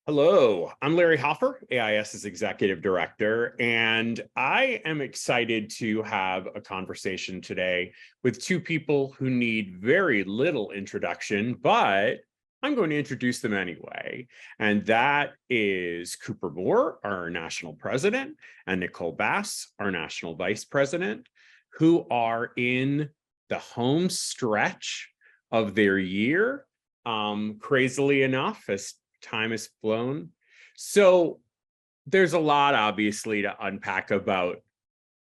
Hello, I'm Larry Hoffer, AIAS's Executive Director, and I am excited to have a conversation today with two people who need very little introduction, but I'm going to introduce them anyway. And that is Cooper Moore, our National President, and Nicole Bass, our National Vice President, who are in the home stretch of their year. Crazily enough, as time has flown. So there's a lot, obviously, to unpack about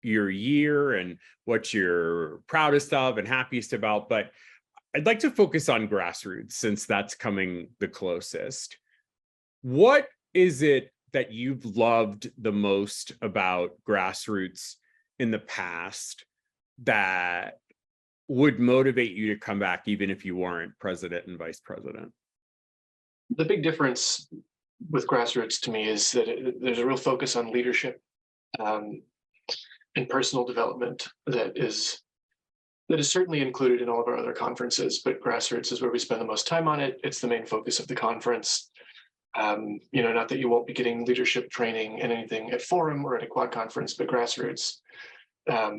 your year and what you're proudest of and happiest about. But I'd like to focus on Grassroots since that's coming the closest. What is it that you've loved the most about Grassroots in the past that would motivate you to come back even if you weren't president and vice president? The big difference with Grassroots to me is that there's a real focus on leadership and personal development that is certainly included in all of our other conferences, but Grassroots is where we spend the most time on it. It's the main focus of the conference. Not that you won't be getting leadership training and anything at Forum or at a Quad conference, but Grassroots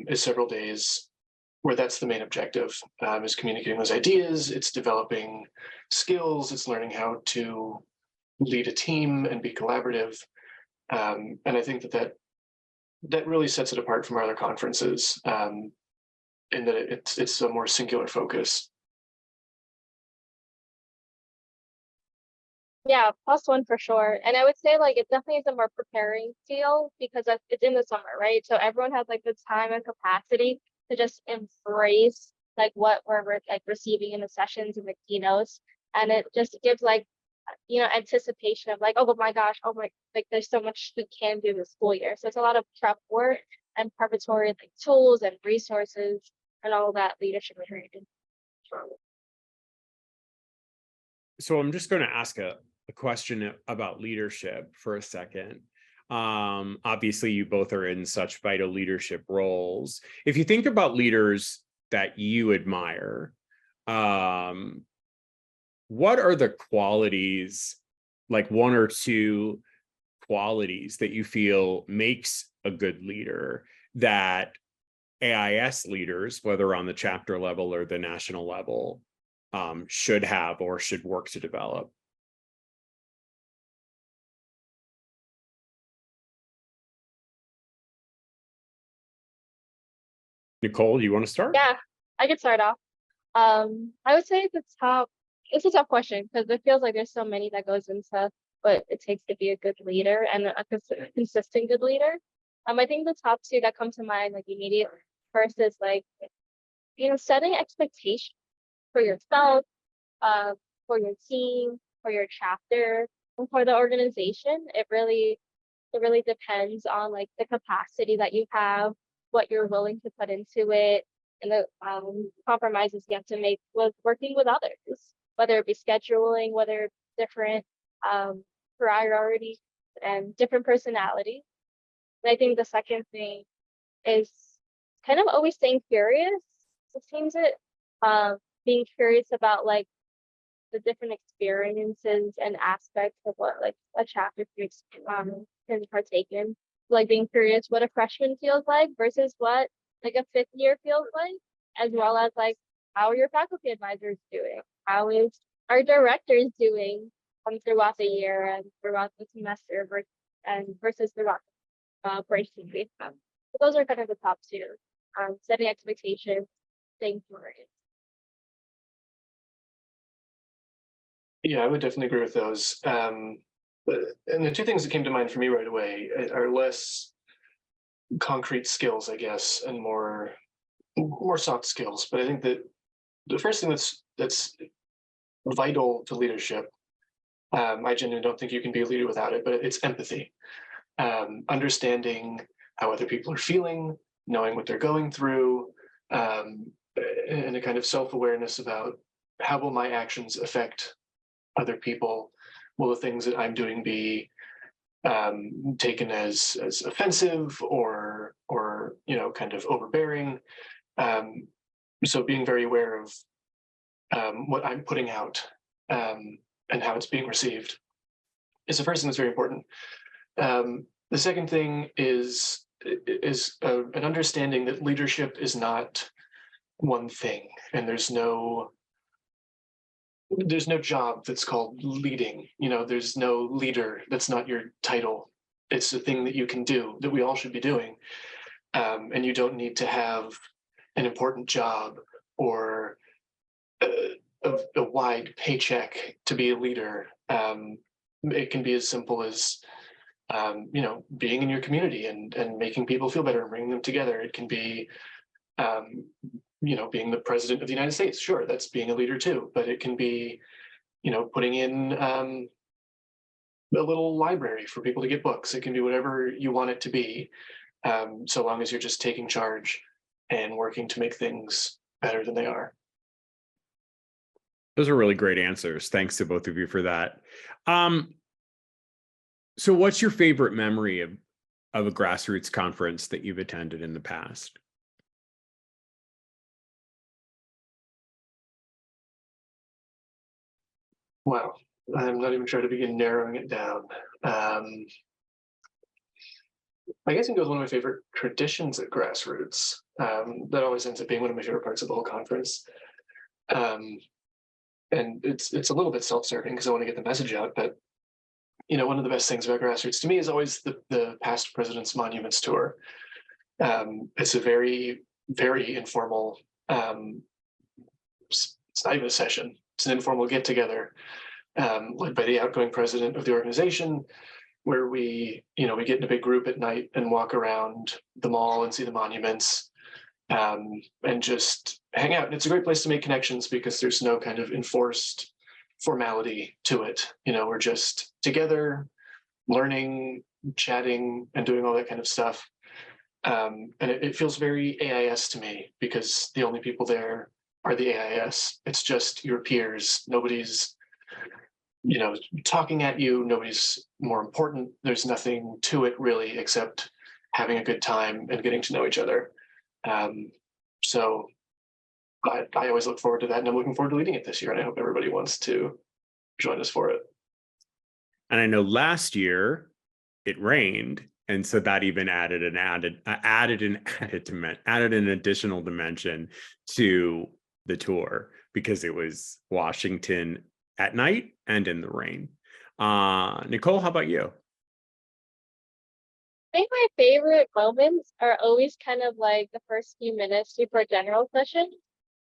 is several days where that's the main objective, is communicating those ideas. It's developing skills. It's learning how to lead a team and be collaborative. And I think that really sets it apart from our other conferences, in that it's a more singular focus. Yeah, +1 for sure. And I would say it definitely is a more preparing feel because it's in the summer, right? So everyone has the time and capacity to just embrace what we're receiving in the sessions and the keynotes. And it just gives anticipation of oh my gosh, there's so much we can do this school year. So it's a lot of prep work and preparatory tools and resources and all that leadership training. So I'm just going to ask a question about leadership for a second. Obviously, you both are in such vital leadership roles. If you think about leaders that you admire, what are the qualities, one or two qualities that you feel makes a good leader that AIAS leaders, whether on the chapter level or the national level, should have or should work to develop? Nicole, you want to start? Yeah, I could start off. I would say it's a tough question because it feels like there's so many that goes into what it takes to be a good leader and a consistent good leader. I think the top two that come to mind immediately first is setting expectations for yourself, for your team, for your chapter, and for the organization. It really depends on the capacity that you have, what you're willing to put into it, and the compromises you have to make with working with others, whether it be scheduling, whether it's different priorities and different personalities. And I think the second thing is kind of always staying curious. It seems being curious about the different experiences and aspects of what a chapter can partake in. Being curious what a freshman feels like versus what a fifth year feels like, as well as how are your faculty advisors doing? How is our directors doing throughout the year and throughout the semester versus throughout breaks we have. So those are kind of the top two. Setting expectations, staying curious. Yeah, I would definitely agree with those. And the two things that came to mind for me right away are less concrete skills, I guess, and more soft skills. But I think that the first thing that's vital to leadership, I genuinely don't think you can be a leader without it, but it's empathy. Understanding how other people are feeling, knowing what they're going through, and a kind of self-awareness about how will my actions affect other people. Will the things that I'm doing be taken as offensive or kind of overbearing? So being very aware of what I'm putting out and how it's being received. the first thing that's very important. The second thing is an understanding that leadership is not one thing, and there's no job that's called leading. There's no leader that's not your title. It's a thing that you can do, that we all should be doing. And you don't need to have an important job or a wide paycheck to be a leader. It can be as simple as being in your community and making people feel better and bringing them together. It can be being the president of the United States. Sure, that's being a leader too, but it can be putting in a little library for people to get books. It can be whatever you want it to be, so long as you're just taking charge and working to make things better than they are. Those are really great answers. Thanks to both of you for that. So what's your favorite memory of a Grassroots conference that you've attended in the past? Wow, I'm not even trying to begin narrowing it down. I guess it goes one of my favorite traditions at Grassroots. That always ends up being one of my favorite parts of the whole conference. And it's a little bit self-serving because I want to get the message out, but one of the best things about Grassroots to me is always the Past Presidents Monuments Tour. It's a very, very informal, it's not even a session, it's an informal get-together led by the outgoing president of the organization, where we get in a big group at night and walk around the mall and see the monuments, and just hang out. And it's a great place to make connections because there's no kind of enforced formality to it. We're just together, learning, chatting, and doing all that kind of stuff. And it feels very AIAS to me because the only people there are the AIAS. It's just your peers. Nobody's talking at you. Nobody's more important. There's nothing to it really except having a good time and getting to know each other. So I always look forward to that, and I'm looking forward to leading it this year, and I hope everybody wants to join us for it. And I know last year it rained, and so that even added an additional dimension to the tour because it was Washington at night and in the rain. Nicole, how about you? I think my favorite moments are always kind of like the first few minutes before general session.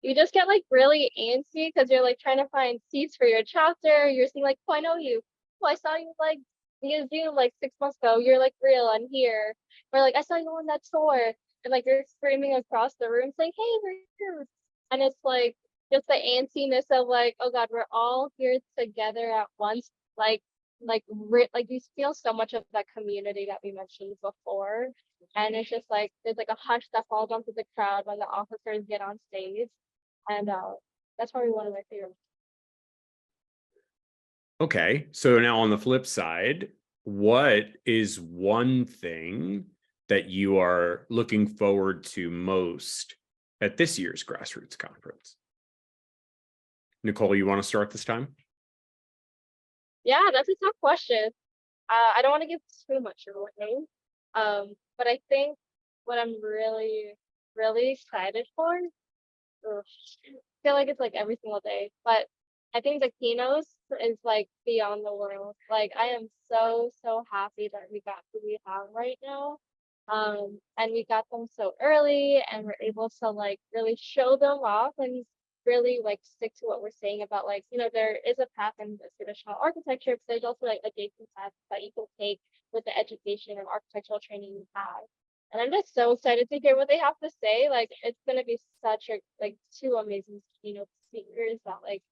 You just get like really antsy because you're like trying to find seats for your chapter. You're seeing like, oh, I know you. Oh, I saw you like via Zoom like 6 months ago. You're like real. I'm here. Or like I saw you on that tour, and like you're screaming across the room saying, "Hey, we're here!" And it's like just the antsiness of like, oh God, we're all here together at once. Like you feel so much of that community that we mentioned before, and it's just like there's like a hush that falls onto the crowd when the officers get on stage, and that's probably one of my favorites. Okay, so now on the flip side, what is one thing that you are looking forward to most at this year's Grassroots conference? Nicole, you want to start this time? Yeah, that's a tough question. I don't want to give too much away, but I think what I'm really, really excited for, I feel like it's like every single day, but I think the keynotes is like beyond the world. Like I am so, so happy that we got who we have right now. And we got them so early, and we're able to like really show them off and really like stick to what we're saying about like, there is a path in the traditional architecture, but there's also like adjacent paths that you can take with the education and architectural training you have. And I'm just so excited to hear what they have to say. Like it's gonna be such a like two amazing keynote speakers that like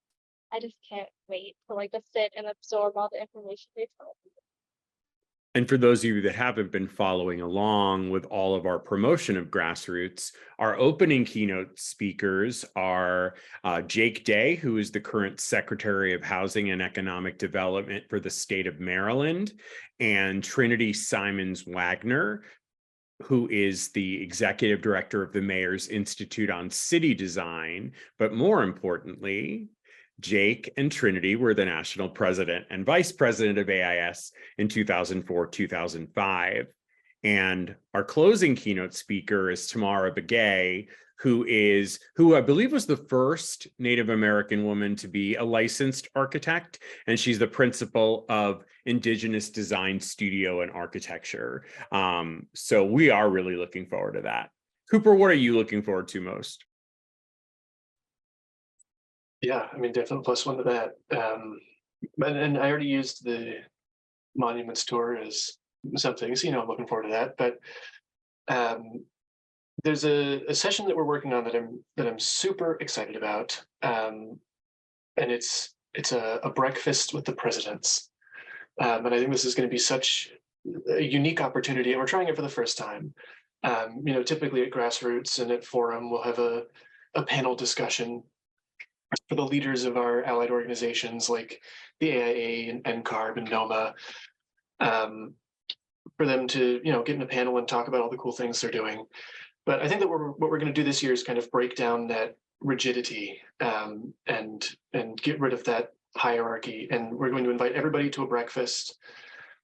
I just can't wait to like just sit and absorb all the information they tell me. And for those of you that haven't been following along with all of our promotion of Grassroots, our opening keynote speakers are Jake Day, who is the current Secretary of Housing and Economic Development for the state of Maryland, and Trinity Simons Wagner, who is the Executive Director of the Mayor's Institute on City Design, but more importantly, Jake and Trinity were the national president and vice president of AIAS in 2004-2005. And our closing keynote speaker is Tamara Begay, who I believe was the first Native American woman to be a licensed architect, and she's the principal of Indigenous Design Studio and Architecture. So we are really looking forward to that. Cooper, what are you looking forward to most? Yeah, I mean, definitely +1 to that. And I already used the monuments tour as something, so I'm looking forward to that. But there's a session that we're working on that I'm super excited about, and it's a breakfast with the presidents, and I think this is going to be such a unique opportunity, and we're trying it for the first time. Typically at Grassroots and at Forum, we'll have a panel discussion for the leaders of our allied organizations like the AIA and NCARB and NOMA, for them to get in a panel and talk about all the cool things they're doing. But I think that what we're going to do this year is kind of break down that rigidity, and get rid of that hierarchy. And we're going to invite everybody to a breakfast,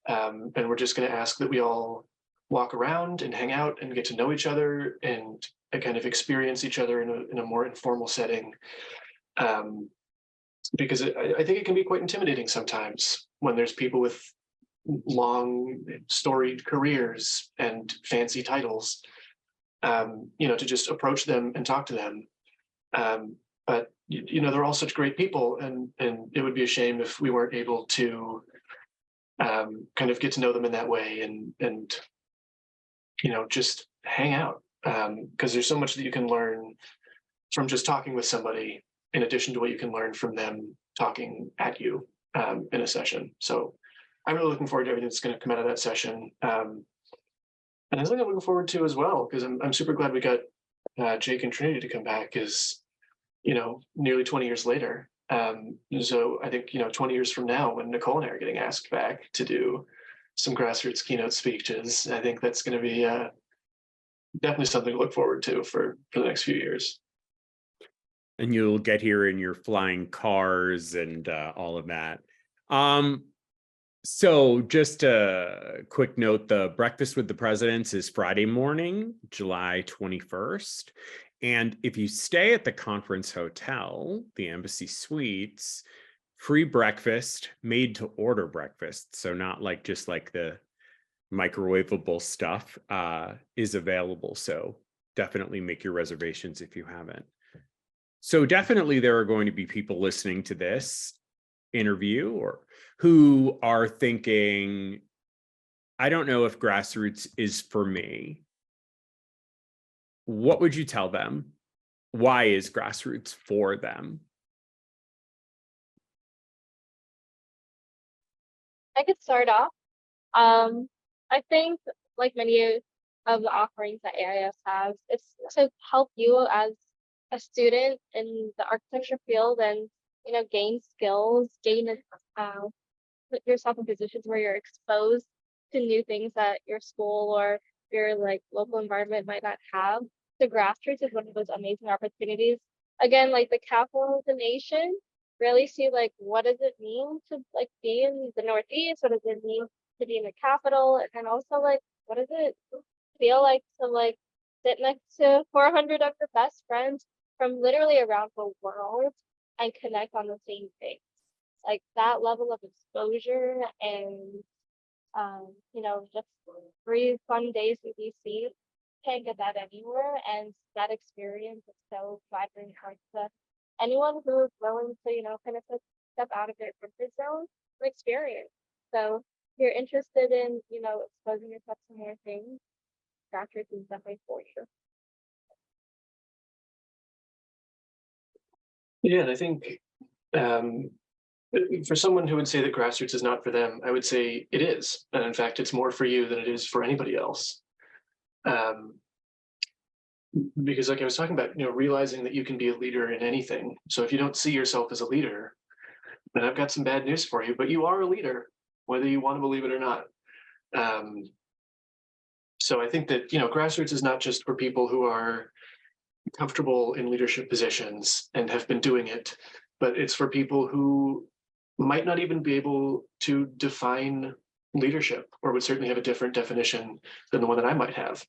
and we're just going to ask that we all walk around and hang out and get to know each other and kind of experience each other in a more informal setting. Because I think it can be quite intimidating sometimes when there's people with long storied careers and fancy titles, to just approach them and talk to them. But they're all such great people, and it would be a shame if we weren't able to kind of get to know them in that way and just hang out, because there's so much that you can learn from just talking with somebody, in addition to what you can learn from them talking at you in a session. So I'm really looking forward to everything that's going to come out of that session. And there's something I'm looking forward to as well, because I'm super glad we got Jake and Trinity to come back, is nearly 20 years later. So I think 20 years from now, when Nicole and I are getting asked back to do some Grassroots keynote speeches, I think that's going to be definitely something to look forward to for the next few years. And you'll get here in your flying cars and all of that. So just a quick note, the Breakfast with the Presidents is Friday morning, July 21st. And if you stay at the conference hotel, the Embassy Suites, free breakfast, made to order breakfast. So not just like the microwavable stuff is available. So definitely make your reservations if you haven't. So definitely there are going to be people listening to this interview or who are thinking, I don't know if Grassroots is for me. What would you tell them? Why is Grassroots for them? I could start off. I think, like many of the offerings that AIAS has, it's to help you as a student in the architecture field and gain skills, put yourself in positions where you're exposed to new things that your school or your local environment might not have. So Grassroots is one of those amazing opportunities. Again, the capital of the nation, really see what does it mean to be in the Northeast? What does it mean to be in the capital? And also what does it feel like to sit next to 400 of your best friends from literally around the world and connect on the same thing? That level of exposure and just 3 fun days in DC, can't get that anywhere. And that experience is so vibrant hard to anyone who is willing to kind of step out of their comfort zone and experience. So if you're interested in exposing yourself to more things, Grassroots is definitely for you. Yeah, and I think for someone who would say that Grassroots is not for them, I would say it is. And in fact, it's more for you than it is for anybody else. Because like I was talking about, realizing that you can be a leader in anything. So if you don't see yourself as a leader, then I've got some bad news for you, but you are a leader, whether you want to believe it or not. So I think that, Grassroots is not just for people who are comfortable in leadership positions and have been doing it but it's for people who might not even be able to define leadership, or would certainly have a different definition than the one that I might have.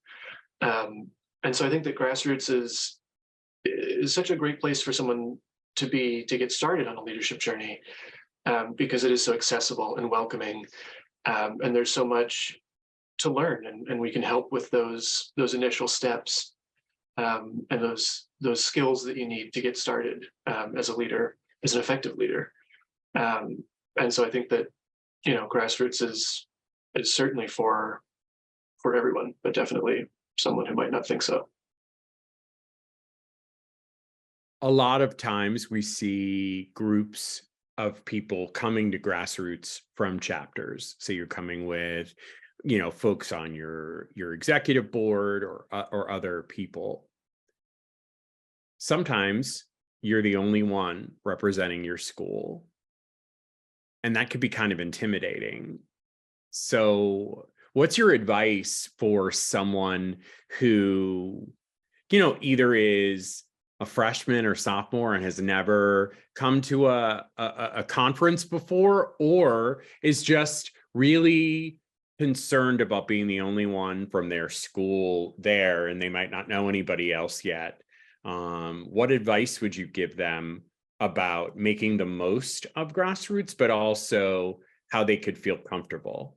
And so I think that Grassroots is such a great place for someone to get started on a leadership journey, because it is so accessible and welcoming, and there's so much to learn, and we can help with those initial steps, and those skills that you need to get started as a leader, as an effective leader. And so I think that, Grassroots is certainly for everyone, but definitely someone who might not think so. A lot of times we see groups of people coming to Grassroots from chapters. So you're coming with, folks on your executive board or other people. Sometimes you're the only one representing your school, and that could be kind of intimidating. So what's your advice for someone who, either is a freshman or sophomore and has never come to a conference before, or is just really concerned about being the only one from their school there, and they might not know anybody else yet? What advice would you give them about making the most of Grassroots, but also how they could feel comfortable?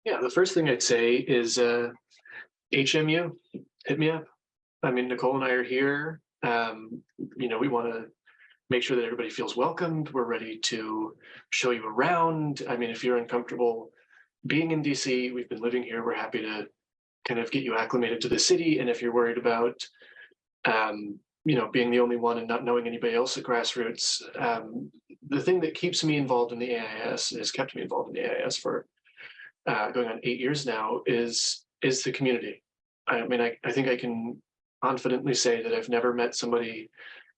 Yeah, the first thing I'd say is HMU, hit me up. I mean, Nicole and I are here. We want to make sure that everybody feels welcomed. We're ready to show you around. I mean, if you're uncomfortable being in DC, we've been living here. We're happy to kind of get you acclimated to the city. And if you're worried about, being the only one and not knowing anybody else at Grassroots, the thing that keeps me involved in the AIAS, has kept me involved in the AIAS for going on 8 years now, is the community. I mean, I think I can confidently say that I've never met somebody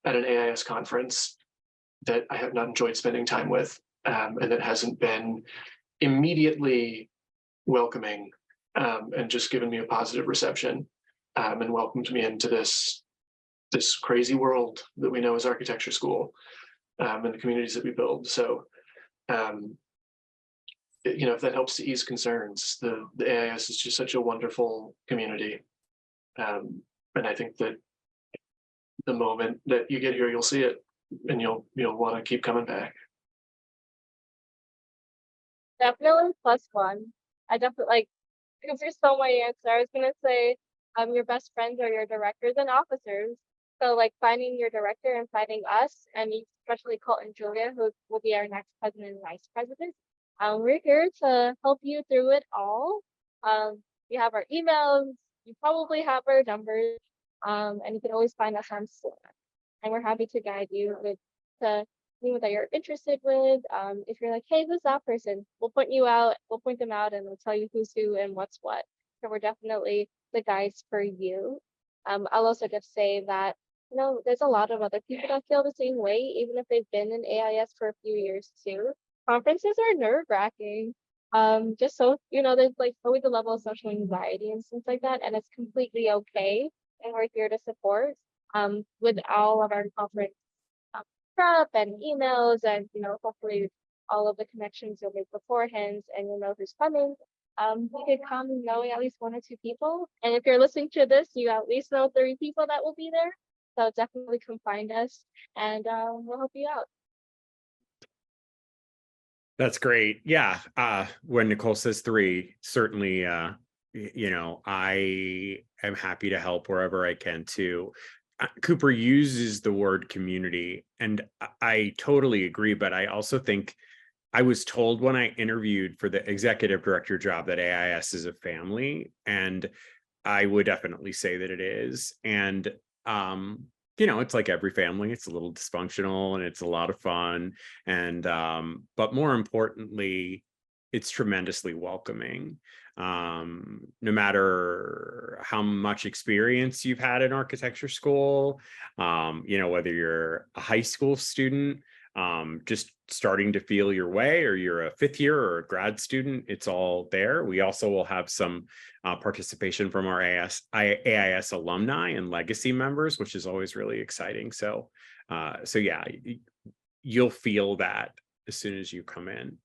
at an AIAS conference that I have not enjoyed spending time with, and that hasn't been immediately welcoming, and just given me a positive reception, and welcomed me into this crazy world that we know as architecture school, and the communities that we build. So, if that helps to ease concerns, the AIS is just such a wonderful community. And I think that the moment that you get here, you'll see it, and you'll want to keep coming back. Definitely +1. I definitely because there's so many answers. I was gonna say, your best friends are your directors and officers. So like finding your director and finding us, and especially Colt and Julia, who will be our next president and vice president. We're here to help you through it all. You have our emails, you probably have our numbers, and you can always find us on Slack. And we're happy to guide you with the thing that you're interested with. If you're like, hey, who's that person? We'll point them out, and we'll tell you who's who and what's what. So we're definitely the guys for you. I'll also just say that, there's a lot of other people that feel the same way, even if they've been in AIS for a few years too. Conferences are nerve-wracking. Just so there's like always a level of social anxiety and things like that, and it's completely okay. And we're here to support with all of our conference prep and emails, and hopefully all of the connections you'll make beforehand, and you'll know who's coming. You could come knowing at least 1 or 2 people, and if you're listening to this, you at least know 3 people that will be there. So definitely come find us, and we'll help you out. That's great. Yeah. When Nicole says 3, certainly, I am happy to help wherever I can too. Cooper uses the word community, and I totally agree. But I also think I was told when I interviewed for the executive director job that AIS is a family, and I would definitely say that it is. And it's like every family, it's a little dysfunctional and it's a lot of fun. And but more importantly, it's tremendously welcoming. No matter how much experience you've had in architecture school, whether you're a high school student just starting to feel your way, or you're a fifth year or a grad student, it's all there. We also will have some participation from our AIS alumni and legacy members, which is always really exciting. So yeah, you'll feel that as soon as you come in.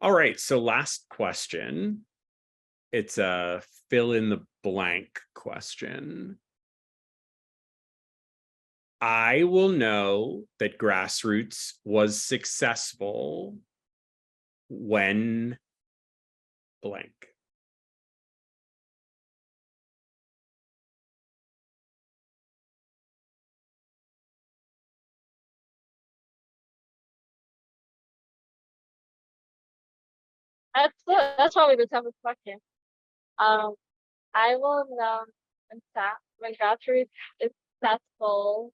All right, so last question. It's a fill in the blank question. I will know that Grassroots was successful when blank. That's probably the toughest question. Um, I will know when Grassroots is successful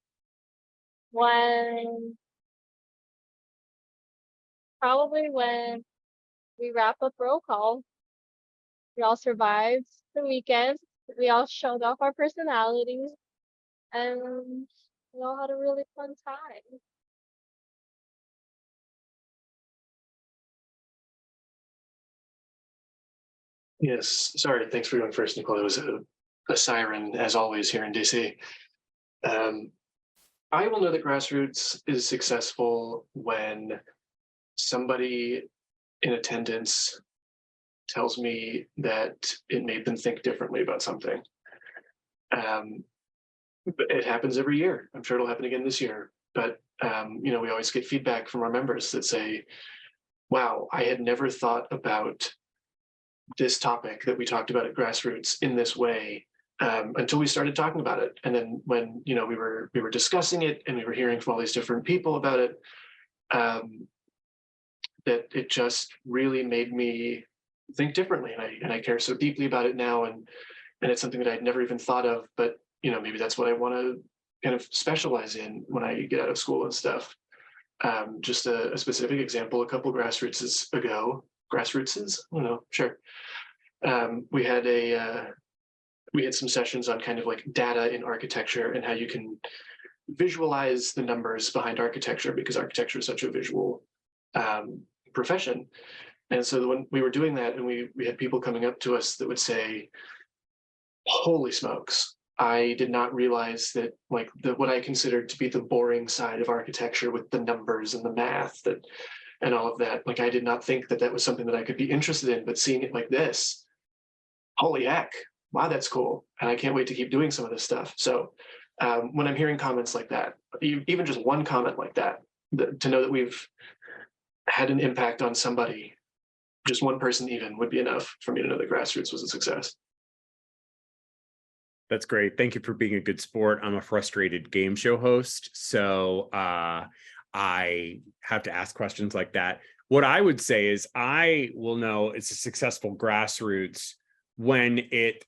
when probably when we wrap up roll call. We all survived the weekend. We all showed off our personalities, and we all had a really fun time. Yes, sorry, thanks for going first, Nicole. It was a siren, as always, here in DC. I will know that Grassroots is successful when somebody in attendance tells me that it made them think differently about something. But it happens every year. I'm sure it'll happen again this year. But we always get feedback from our members that say, wow, I had never thought about this topic that we talked about at Grassroots in this way until we started talking about it. And then when we were discussing it and we were hearing from all these different people about it, that it just really made me think differently. And I care so deeply about it now, and it's something that I'd never even thought of. But maybe that's what I want to kind of specialize in when I get out of school and stuff. Just a specific example: a couple Grassrootses ago, Grassrootses, I don't know, sure. We had some sessions on kind of like data in architecture and how you can visualize the numbers behind architecture, because architecture is such a visual profession. And so when we were doing that, and we had people coming up to us that would say, holy smokes, I did not realize that what I considered to be the boring side of architecture with the numbers and the math and all of that, I did not think that was something that I could be interested in, but seeing it like this, holy heck, wow, that's cool. And I can't wait to keep doing some of this stuff. So when I'm hearing comments like that, even just one comment like that, to know that we've had an impact on somebody, just one person even, would be enough for me to know that Grassroots was a success. That's great. Thank you for being a good sport. I'm a frustrated game show host, so I have to ask questions like that. What I would say is I will know it's a successful Grassroots when it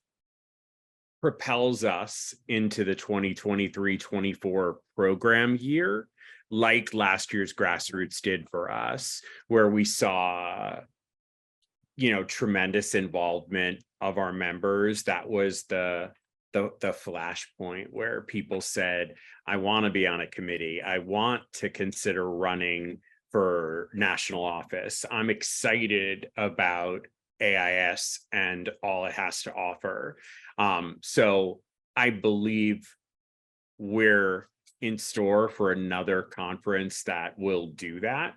propels us into the 2023-24 program year, like last year's Grassroots did for us, where we saw tremendous involvement of our members. That was the flashpoint where people said, I want to be on a committee. I want to consider running for national office. I'm excited about AIAS and all it has to offer. So I believe we're in store for another conference that will do that.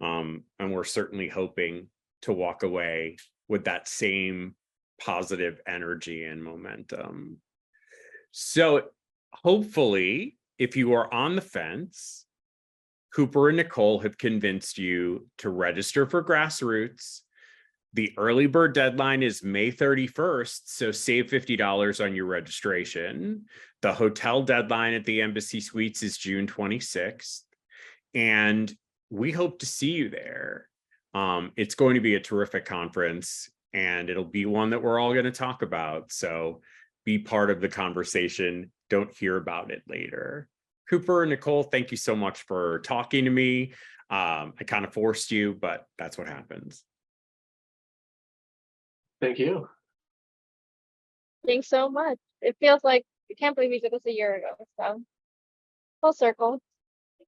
And we're certainly hoping to walk away with that same positive energy and momentum. So hopefully, if you are on the fence, Cooper and Nicole have convinced you to register for Grassroots. The early bird deadline is May 31st, so save $50 on your registration. The hotel deadline at the Embassy Suites is June 26th, and we hope to see you there. It's going to be a terrific conference, and it'll be one that we're all going to talk about. So be part of the conversation. Don't hear about it later. Cooper and Nicole, thank you so much for talking to me. I kind of forced you, but that's what happens. Thank you. Thanks so much. It feels like I can't believe we did this a year ago. So full circle.